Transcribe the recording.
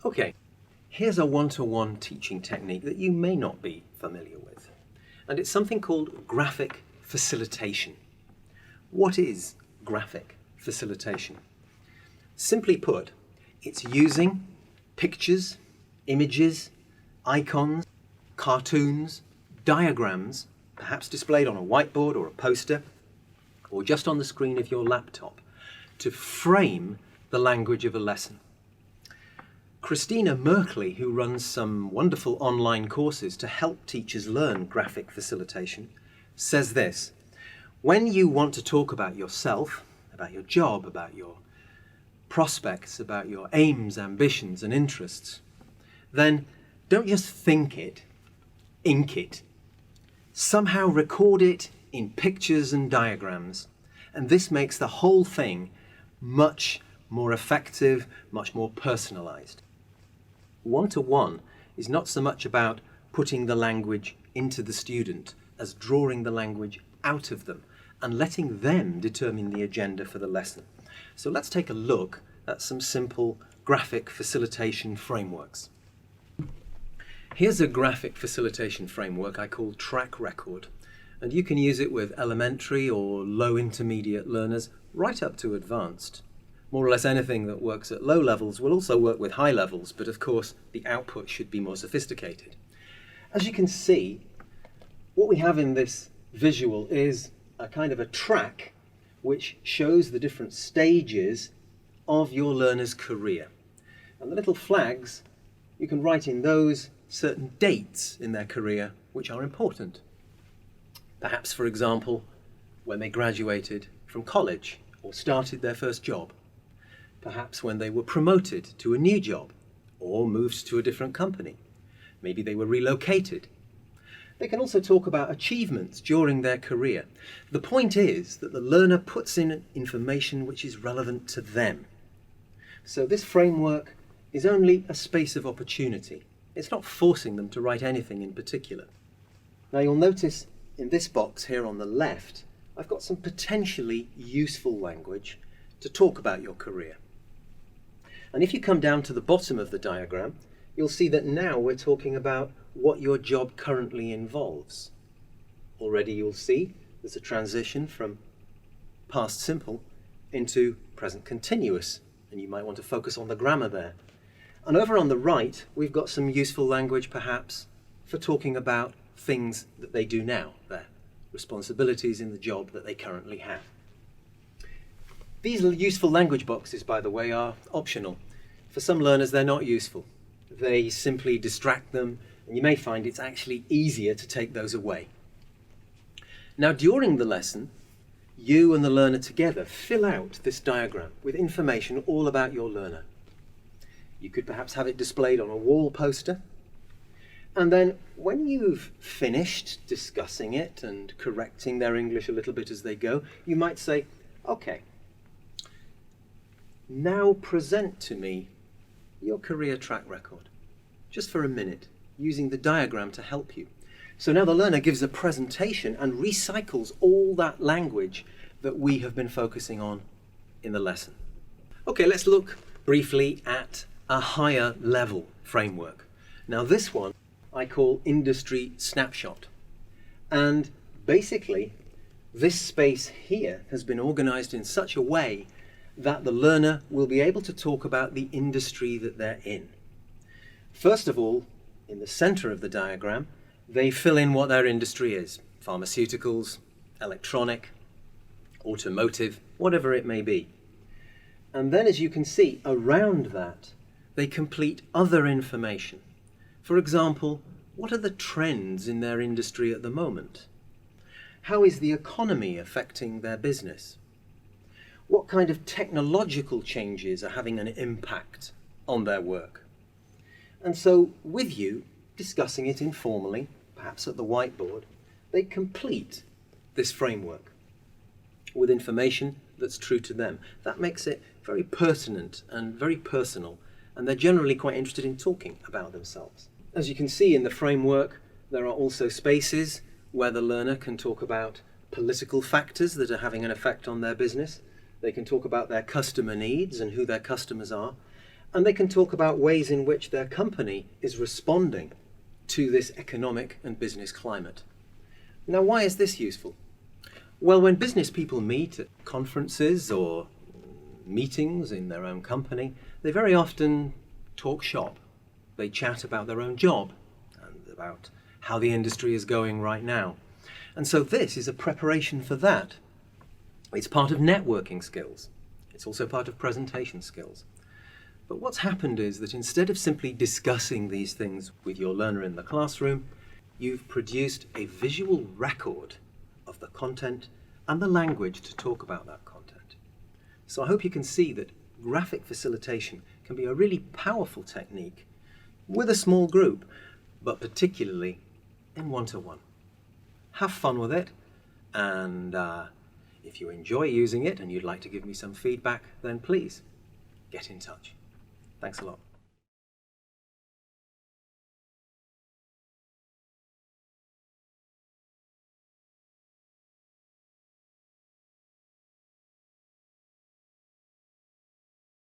Okay, here's a one-to-one teaching technique that you may not be familiar with, and it's something called graphic facilitation. What is graphic facilitation? Simply put, it's using pictures, images, icons, cartoons, diagrams, perhaps displayed on a whiteboard or a poster, or just on the screen of your laptop, to frame the language of a lesson. Christina Merkley, who runs some wonderful online courses to help teachers learn graphic facilitation, says this: when you want to talk about yourself, about your job, about your prospects, about your aims, ambitions, and interests, then don't just think it, ink it. Somehow record it in pictures and diagrams, and this makes the whole thing much more effective, much more personalized. One-to-one is not so much about putting the language into the student as drawing the language out of them and letting them determine the agenda for the lesson. So let's take a look at some simple graphic facilitation frameworks. Here's a graphic facilitation framework I call Track Record, and you can use it with elementary or low intermediate learners right up to advanced. More or less anything that works at low levels will also work with high levels, but of course the output should be more sophisticated. As you can see, what we have in this visual is a kind of a track which shows the different stages of your learner's career. And the little flags, you can write in those certain dates in their career which are important. Perhaps, for example, when they graduated from college or started their first job. Perhaps when they were promoted to a new job or moved to a different company. Maybe they were relocated. They can also talk about achievements during their career. The point is that the learner puts in information which is relevant to them. So this framework is only a space of opportunity. It's not forcing them to write anything in particular. Now you'll notice in this box here on the left, I've got some potentially useful language to talk about your career. And if you come down to the bottom of the diagram, you'll see that now we're talking about what your job currently involves. Already you'll see there's a transition from past simple into present continuous, and you might want to focus on the grammar there. And over on the right, we've got some useful language perhaps for talking about things that they do now, their responsibilities in the job that they currently have. These useful language boxes, by the way, are optional. For some learners, they're not useful. They simply distract them, and you may find it's actually easier to take those away. Now, during the lesson, you and the learner together fill out this diagram with information all about your learner. You could perhaps have it displayed on a wall poster. And then when you've finished discussing it and correcting their English a little bit as they go, you might say, okay, now present to me your career track record, just for a minute, using the diagram to help you. So now the learner gives a presentation and recycles all that language that we have been focusing on in the lesson. Okay, let's look briefly at a higher level framework. Now this one I call Industry Snapshot. And basically, this space here has been organized in such a way that the learner will be able to talk about the industry that they're in. First of all, in the center of the diagram, they fill in what their industry is: pharmaceuticals, electronic, automotive, whatever it may be. And then, as you can see, around that, they complete other information. For example, what are the trends in their industry at the moment? How is the economy affecting their business? What kind of technological changes are having an impact on their work? And so, with you, discussing it informally, perhaps at the whiteboard, they complete this framework with information that's true to them. That makes it very pertinent and very personal, and they're generally quite interested in talking about themselves. As you can see in the framework, there are also spaces where the learner can talk about political factors that are having an effect on their business. They can talk about their customer needs and who their customers are, and they can talk about ways in which their company is responding to this economic and business climate. Now, why is this useful? Well, when business people meet at conferences or meetings in their own company, they very often talk shop. They chat about their own job and about how the industry is going right now. And so this is a preparation for that. It's part of networking skills. It's also part of presentation skills. But what's happened is that instead of simply discussing these things with your learner in the classroom, you've produced a visual record of the content and the language to talk about that content. So I hope you can see that graphic facilitation can be a really powerful technique with a small group, but particularly in one-to-one. Have fun with it, and if you enjoy using it and you'd like to give me some feedback, then please get in touch. Thanks a lot.